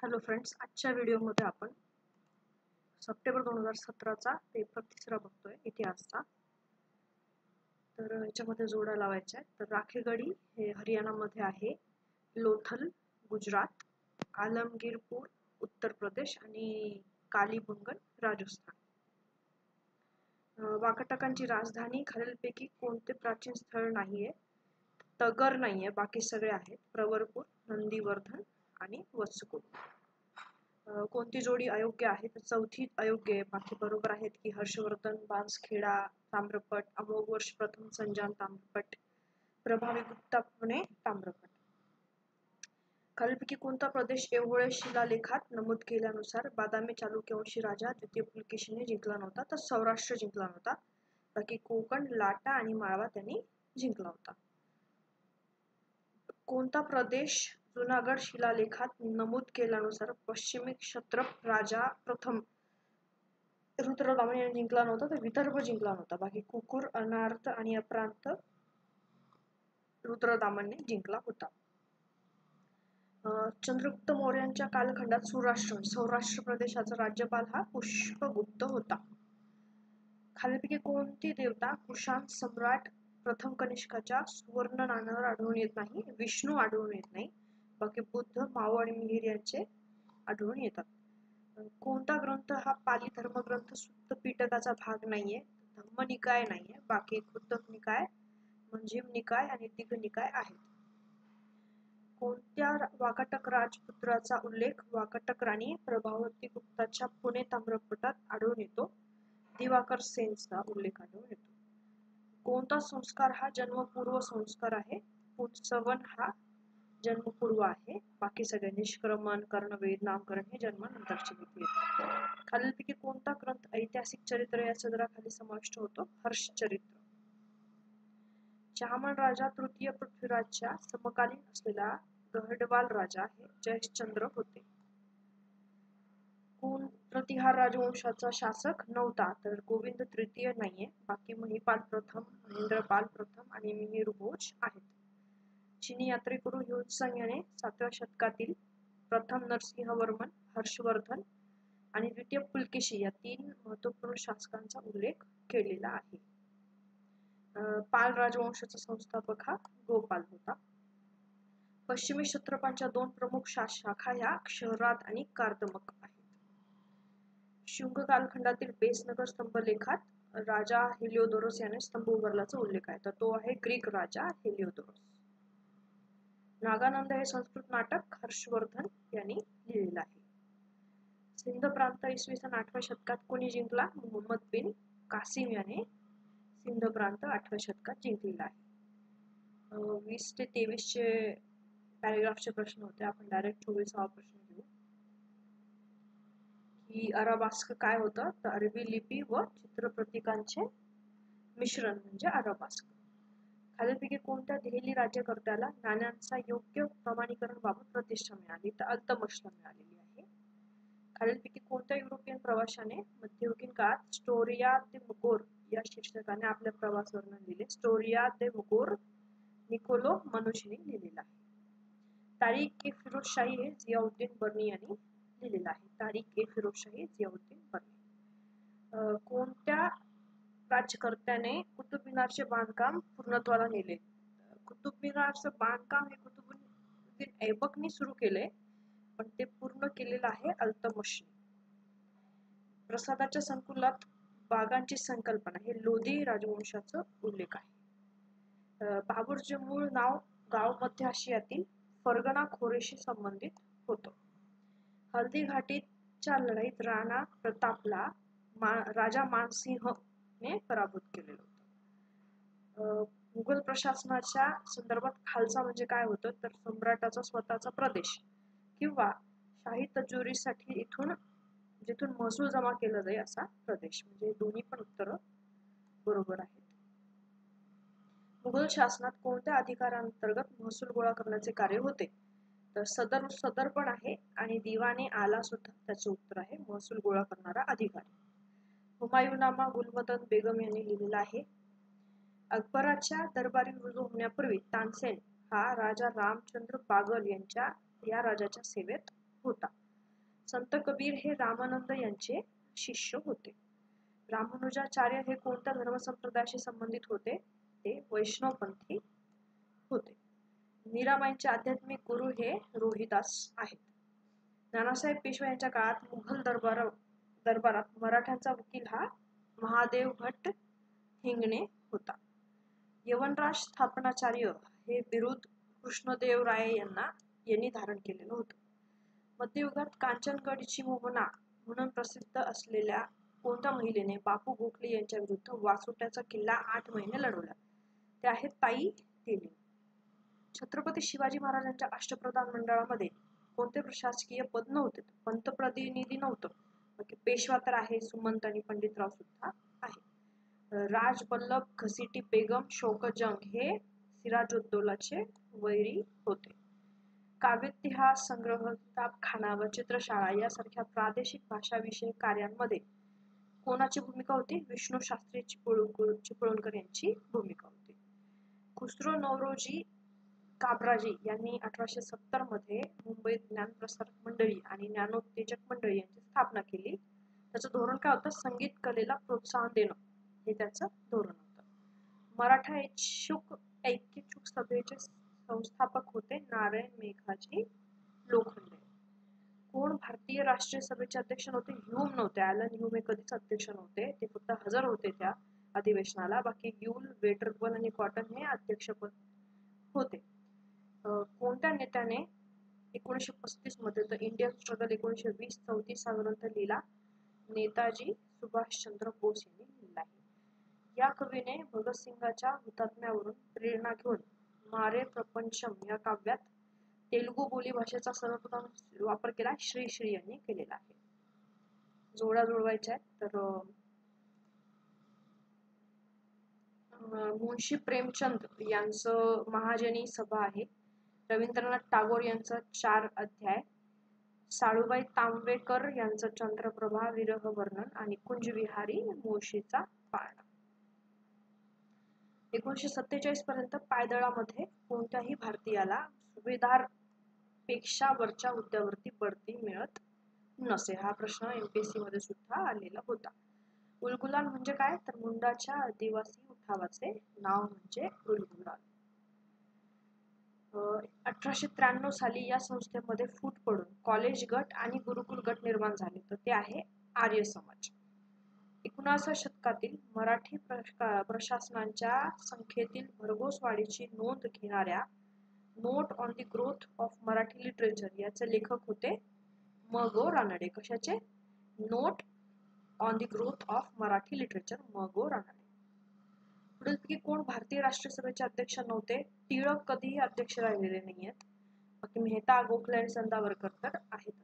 Hello friends, आजच्या व्हिडिओमध्ये आपण सप्टेंबर 2017चा पेपर तिसरा बघतोय, इतिहासचा. तर याच्यामध्ये जोड्या लावायच्या आहेत. तर राखेगडी हे हरियाणामध्ये आहे, लोथल गुजरात, आलमगीरपूर उत्तर प्रदेश आणि कालीबंगन राजस्थान. वाकाटकांची राजधानी खालीलपैकी कोणते प्राचीन स्थळ नाहीये? तगर नाहीये, बाकी सगळे आहेत. प्रवरपूर, नंदीवर्धन आणि वत्सकूट. कोणती जोडी अयोग्य आहे? तर चौथी अयोग्य आहे, बाकी बरोबर आहेत की हर्षवर्धन बांसखेडा ताम्रपट, अमोघ वर्ष प्रथम संजान ताम्रपट, प्रभावी गुप्ता पुणे ताम्रपट. खालीलपैकी कोणता प्रदेश ऐहोळे शिलालेखात नमूद केल्यानुसार बादामी चालुक्यवंशी राजा द्वितीय पुलकेशीने जिंकला नव्हता? तर सौराष्ट्र जिंकला नव्हता, बाकी कोकण, लाटा आणि माळवा त्यांनी जिंकला होता. कोणता प्रदेश जुनागड शिलालेखात नमूद केल्यानुसार पश्चिमी क्षत्रप राजा प्रथम रुद्रदामन यांनी जिंकला नव्हता? तर विदर्भ जिंकला नव्हता, बाकी कुकुर, अनार्त आणि अप्रांत रुद्रदामनने जिंकला होता. चंद्रगुप्त मौर्यांच्या कालखंडात सौराष्ट्र प्रदेशाचा राज्यपाल हा पुष्पगुप्त होता. खालीलपैकी कोणती देवता कुशाण सम्राट प्रथम कनिष्काच्या सुवर्ण नाण्यावर आढळून येत नाही? विष्णू आढळून येत नाही, बाकी बुद्ध, माओ आणि मिहिर यांचे आढळून येतात. कोणता ग्रंथ हा पाली धर्मग्रंथ सुत्त पिटकाचा भाग नाहीये? धम्मनिकाय नाहीये, बाकी खुद्दक निकाय, मंजिम निकाय आणि दिघ निकाय आहेत. कोणत्या वाकाटक राजपुत्राचा उल्लेख वाकाटक राणी प्रभावती गुप्ताच्या पुणे ताम्रपटात आढळून येतो? दिवाकर सेनचा उल्लेख आढळून येतो. कोणता संस्कार हा जन्मपूर्व संस्कार आहे? पुंसवन हा जन्मपूर्व आहे, बाकी सगळे निष्क्रमण, कर्णवेध, नामकरण हे जन्मानंतरची विधी येतात. खालीलपैकी कोणता ग्रंथ ऐतिहासिक चरित्र या सदराखाली समाविष्ट होतो? हर्षचरित्र. चहामन राजा तृतीय पृथ्वीराजच्या समकालीन असलेला गहडवाल राजा हे जयश्चंद्र होते. कोण प्रतिहार राजवंशाचा शासक नव्हता? तर गोविंद तृतीय नाहीये, बाकी महिपाल प्रथम, महेंद्रपाल प्रथम आणि मिहिर भोज आहेत. चीनी यात्रेकरू ह्युनसंग याने 7व्या शतकातील प्रथम नरसिंहवर्मन, हर्षवर्धन आणि द्वितीय पुलकेशी या 3 महत्वपूर्ण शासकांचा उल्लेख केलेला आहे. पाल राजवंशाचा संस्थापक हा गोपाल होता. पश्चिमी क्षत्रपांच्या 2 प्रमुख शाखा ह्या क्षहरात आणि कार्दमक आहेत. शुंग कालखंडातील बेसनगर स्तंभलेखात राजा हेलिओडोरस याने स्तंभ उभारल्याचा उल्लेख आहे, तर तो आहे ग्रीक राजा हेलिओडोरस. नागानंद हे संस्कृत नाटक हर्षवर्धन यांनी लिहिलेलं आहे. सिंध प्रांत इसवी सन 8व्या शतकात कोणी जिंकला? मोहम्मद बिन कासिम याने सिंध प्रांत 8व्या शतकात जिंकलेला आहे. 20 ते 23चे पॅरेग्राफचे प्रश्न होते, आपण डायरेक्ट 24वा प्रश्न घेऊ. की अराबास्क काय होतं? तर अरबी लिपी व चित्रप्रतीकांचे मिश्रण म्हणजे अराबास्क. खालीलपैकी कोणत्या देहली राज्यकर्त्याला नाण्यांचा योग्य प्रमाणीकरण बाबत प्रतिष्ठा मिळाली? तर अल्तमशला मिळालेली आहे. खालीलपैकी कोणत्या युरोपियन प्रवाशाने मध्ययुगीन काळात स्टोरिया दे मुगोर या शीर्षकाने आपल्या प्रवास वर्णन लिहिले? स्टोरिया दे मुगोर निकोलो मनुशिनी लिहिलेला आहे. तारीख ए फिरोजशाही हे जियाउद्दीन बर्नी यांनी लिहिलेला आहे. तारीख ए फिरोजशाही जियाउद्दीन बर्नी. कोणत्या राज्यकर्त्याने कुतुब मिनारचे बांधकाम पूर्णत्वाला नेले? कुतुब मिनारचं बांधकाम हे कुतुबुद्दीन ऐबकने सुरू केले, पण ते पूर्ण केलेलं आहे अल्तमशने. प्रसादाच्या संकुलात बागांची संकल्पना हे लोधी राजवंशाचा उल्लेख आहे. बाबूरचे मूळ नाव गाव मध्य आशियातील फरगना खोरेशी संबंधित होतं. हल्दी घाटीच्या लढाईत राणा प्रतापला राजा मानसिंह ने पराभूत केलेलं होतं. मुघल प्रशासनाच्या संदर्भात खालसा म्हणजे काय होतं? तर सम्राटाचा स्वतःचा प्रदेश किंवा शाही तजुरीसाठी जिथून महसूल जमा केला जाईल असा प्रदेश, म्हणजे दोन्ही पण उत्तर बरोबर आहेत. मुघल शासनात कोणत्या अधिकारांतर्गत महसूल गोळा करण्याचे कार्य होते? तर सदर पण आहे आणि दिवाने आला सुद्धा त्याचे उत्तर आहे महसूल गोळा करणारा अधिकारी. हुमायूनामा गुलबदन बेगम यांनी लिहिलेला आहे. अकबराच्या दरबारी रुजू होण्यापूर्वी तानसेन हा राजा रामचंद्र बागल या राजाच्या सेवेत होता. संत कबीर हे रामानंद यांचे शिष्य होते. रामानुजाचार्य हे कोणत्या धर्मसंप्रदायाशी संबंधित होते? ते वैष्णवपंथी होते. मीराबाईंचे आध्यात्मिक गुरु हे रोहिदास आहेत. नानासाहेब पेशवे यांच्या काळात मुघल दरबारात मराठ्यांचा वकील हा महादेव भट्ट हिंगणे होता. यवनराज स्थापनाचार्य हे बिरुद कृष्णदेवराय यांनी धारण केलेलं होतं. मध्ययुगात कांचनगडची मोहना म्हणून प्रसिद्ध असलेल्या कोणत्या महिलेने बापू गोखले यांच्या विरुद्ध वासोट्याचा किल्ला 8 महिने लढवला? ते आहेत ताई तेली. छत्रपती शिवाजी महाराजांच्या अष्टप्रधान मंडळामध्ये कोणते प्रशासकीय पद नव्हते? पंतप्रतिनिधी नव्हतं. पेशवा तर आहे, सुमंत आणि पंडितराव सुद्धा आहे. राज बल्लभ घसीटी बेगम शौकतजंग हे सिराजुद्दौलाचे वैरी होते. काव्यइतिहास संग्रह, किताबखाना व चित्रशाळा यासारख्या प्रादेशिक भाषाविषयक कार्यांमध्ये कोणाची भूमिका होती? विष्णू शास्त्री चिपळूणकर यांची भूमिका होती. खुसरो नवरोजी काबराजी यांनी 1870 मध्ये मुंबईत ज्ञानप्रसारक मंडळी आणि ज्ञानोत्तेजक मंडळी यांची स्थापना केली. त्याचं धोरण काय होतं? संगीत कलेला प्रोत्साहन देणं हे त्याचं धोरण होतं. मराठा ऐक्यचूक सभेचे संस्थापक होते नारायण मेघाजी लोखंडे. कोण भारतीय राष्ट्रीय सभेचे अध्यक्ष नव्हते? ह्यूम नव्हते. ॲलन ह्यूम हे कधीच अध्यक्ष नव्हते. ते फक्त हजर होते त्या अधिवेशनाला. बाकी ह्यूल, वेटरबन आणि कॉटन हे अध्यक्षपद होते. कोणत्या नेत्याने 1935 मध्ये द इंडियन स्ट्रगल 1920-34 हा ग्रंथ लिहिला? नेताजी सुभाषचंद्र बोस यांनी लिहिला आहे. या कवीने भगतसिंगाच्या हुतात्म्यावरून प्रेरणा घेऊन मारे प्रपंचम या काव्यात तेलुगू बोली भाषेचा सर्वप्रथम वापर केला श्री यांनी केलेला आहे. जोड्या जुळवायच्या आहेत तर मुंशी प्रेमचंद यांचं महाजनी सभा आहे. रवींद्रनाथ टागोर यांचं 4 अध्याय, साळुबाई तांबेकर यांचं चंद्रप्रभा विरह वर्णन आणि कुंजविहारी मुळशीचा पाळणा. 1947 पर्यंत पायदळामध्ये कोणत्याही भारतीयाला सुभेदार पेक्षा वरच्या हुद्द्यावरती बढती मिळत नसे. हा प्रश्न MPSC मध्ये सुद्धा आलेला होता. उलगुलान म्हणजे काय? तर मुंडाच्या आदिवासी उठावाचे नाव म्हणजे उलगुलान. 1893 साली या संस्थेमध्ये फूट पडून कॉलेज गट आणि गुरुकुल गट निर्माण झाले. तर ते आहे आर्य समाज. 19व्या शतकातील मराठी प्रशासनांच्या संख्येतील भरघोस वाढीची नोंद घेणाऱ्या note on the growth of Marathi literature याचे लेखक होते म. गो. रानडे. कशाचे? Note on the growth of Marathi literature, म. गो. रानडे. पुढीलपैकी कोण भारतीय राष्ट्रीय सभेचे अध्यक्ष नव्हते? टिळक कधीही अध्यक्ष राहिलेले नाहीयेत. बाकी मेहता, गोखले आणि संदावरकर तर आहेतच.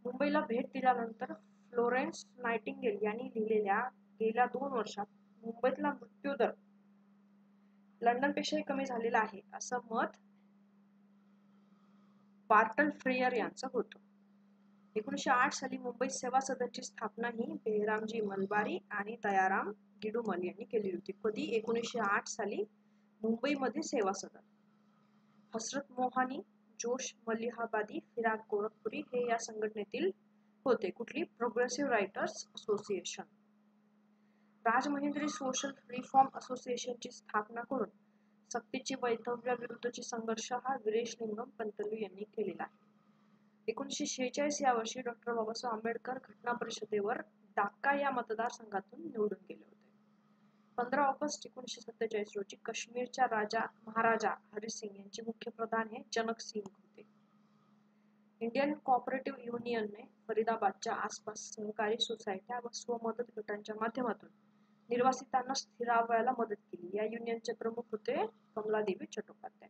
मुंबईला भेट दिल्यानंतर फ्लोरेन्स नायटिंगेल यांनी लिहिलेल्या गेल्या 2 वर्षात मुंबईतला मृत्यूदर लंडनपेक्षाही कमी झालेला आहे असं मत बार्टल फ्रेयर यांचं होतं. 1908 साली मुंबईत सेवा सदनची स्थापना ही बेहरामजी मलबारी आणि दयाराम गिडुमल यांनी केली होती. कधी? 1908 साली मुंबईमध्ये सेवा सदन. हसरत मोहानी, जोश मलिहाबादी, फिराक गोरखपुरी हे या संघटनेतील होते. कुठली? Progressive writers association. Rajamahendri social reform असोसिएशनची स्थापना करून सक्तीची वैधव्याविरुद्धची संघर्ष हा वीरेश लिंगम पंतलू यांनी केलेला आहे. 1946 या वर्षी डॉ. बाबासाहेब आंबेडकर घटना परिषदेवर डाक्का या मतदारसंघातून निवडून गेले होते. 15 ऑगस्ट 1947 रोजी काश्मीरच्या महाराजा हरी सिंग यांचे मुख्य प्रधान हे जनक सिंग होते. इंडियन कोऑपरेटिव्ह युनियनने फरीदाबादच्या आसपास सहकारी सोसायट्या व स्वमदत गटांच्या माध्यमातून निर्वासितांना स्थिरावायला मदत केली. या युनियनचे प्रमुख होते कमलादेवी चट्टोपाध्याय.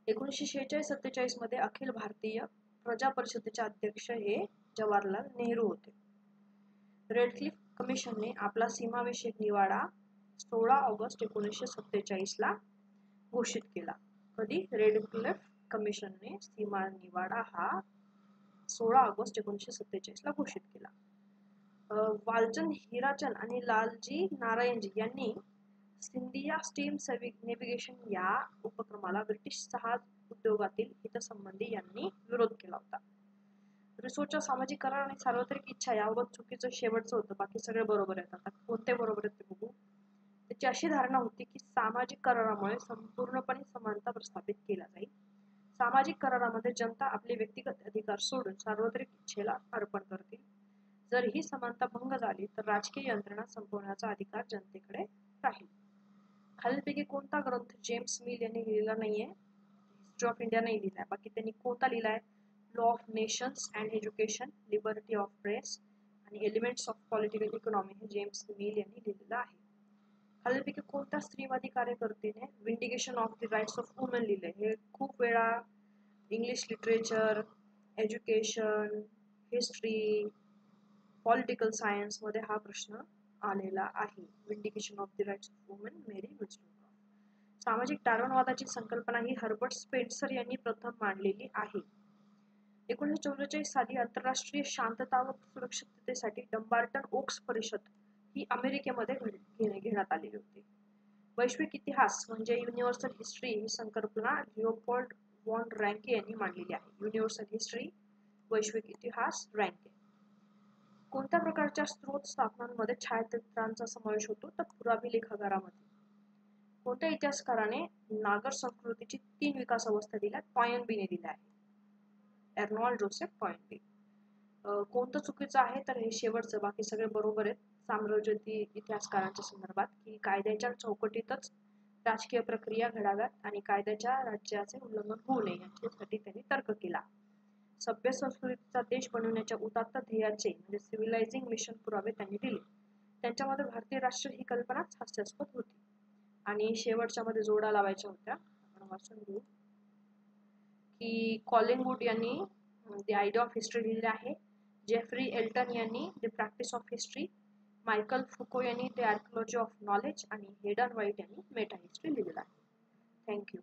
1946-47 मध्ये अखिल भारतीय प्रजा परिषदेचे अध्यक्ष हे जवाहरलाल नेहरू होते. रेडक्लिफ कमिशनने आपला सीमाविषयक निवाडा 16 ऑगस्ट 1947 ला घोषित केला. कधी? रेडक्लिफ कमिशनने सीमा निवाडा हा 16 ऑगस्ट 1947 ला घोषित केला. वालचंद हिराचंद आणि लालजी नारायणजी यांनी सिंधिया स्टीम नेव्हिगेशन या उपक्रमाला ब्रिटिश जहाज उद्योगातील हितसंबंधी यांनी विरोध केला होता. रुसोच्या सामाजिक करार आणि सार्वत्रिक इच्छा याबाबत चुकीचं शेवटचं होतं, बाकी सगळे बरोबर आहेत. आता कोणते बरोबर आहेत ते बघू. त्याची अशी धारणा होती की सामाजिक करारामुळे संपूर्णपणे समानता प्रस्थापित केला जाईल. सामाजिक करारामध्ये जनता आपले व्यक्तिगत अधिकार सोडून सार्वत्रिक इच्छेला अर्पण करतील. जर ही समानता भंग झाली तर राजकीय यंत्रणा संपवण्याचा अधिकार जनतेकडे राहील. खालीलपैकी कोणता ग्रंथ जेम्स मिल यांनी लिहिलेला नाहीये? हिस्ट्री ऑफ इंडिया नाही लिहिलाय. बाकी त्यांनी कोणता लिहिलाय? Law of nations and education, liberty of press आणि एलिमेंट्स ऑफ पॉलिटिकल इकॉनॉमी हे जेम्स मिल यांनी लिहिलेलं आहे. खालीलपैकी कोणत्या स्त्रीवादी कार्यकर्त्याने vindication of the rights of women लिहिले? हे खूप वेळा English literature, education, history, political science मध्ये हा प्रश्न आलेला आहे. Vindication of the rights of women, Mary Wollstonecraft. सामाजिक डार्विनवादाची संकल्पना ही हर्बर्ट स्पेन्सर यांनी प्रथम मांडलेली आहे. 1944 साली आंतरराष्ट्रीय शांतता व सुरक्षिततेसाठी डंबार्टन ओक्स परिषद ही अमेरिकेमध्ये घेण्यात आलेली होती. वैश्विक इतिहास म्हणजे युनिव्हर्सल हिस्ट्री ही संकल्पना लिओपोल्ड वॉन रँके यांनी मांडलेली आहे. युनिव्हर्सल हिस्ट्री, वैश्विक इतिहास, रँके. कोणत्या प्रकारच्या स्रोत स्थापनांमध्ये छायाचित्रांचा समावेश होतो? तर पुरावी लेखागारामध्ये. कोणत्या इतिहासकाराने नागर संस्कृतीची 3 विकास अवस्था दिल्या? टॉयनबीने दिल्या आहे. एर्नॉल्ड जोसेफ टॉयनबी. कोणतं चुकीचं आहे? तर हे शेवटचं, बाकी सगळे बरोबर आहेत. साम्राज्यवादी इतिहासकारांच्या संदर्भात की कायद्याच्या चौकटीतच राजकीय प्रक्रिया घडाव्यात आणि कायद्याच्या राज्याचे उल्लंघन होऊ नये याच्यासाठी त्यांनी तर्क केला. सभ्य संस्कृतीचा देश बनवण्याच्या उदात्त ध्येयाचे म्हणजे सिव्हिलायझिंग मिशन पुरावे त्यांनी दिले. त्यांच्यामध्ये भारतीय राष्ट्र ही कल्पनाच हास्यास्पद होती. आणि शेवटच्या मध्ये जोडा लावायच्या होत्या, आपण वाचून घेऊ. की कॉलिंगवुड यांनी द आयडिया ऑफ हिस्ट्री लिहिलेले आहे. जेफ्री एल्टन यांनी the practice of history, Michael Foucault यांनी द आर्किओलॉजी ऑफ नॉलेज आणि हेडन व्हाइट यांनी मेटा हिस्ट्री लिहिलेला आहे. थँक्यू.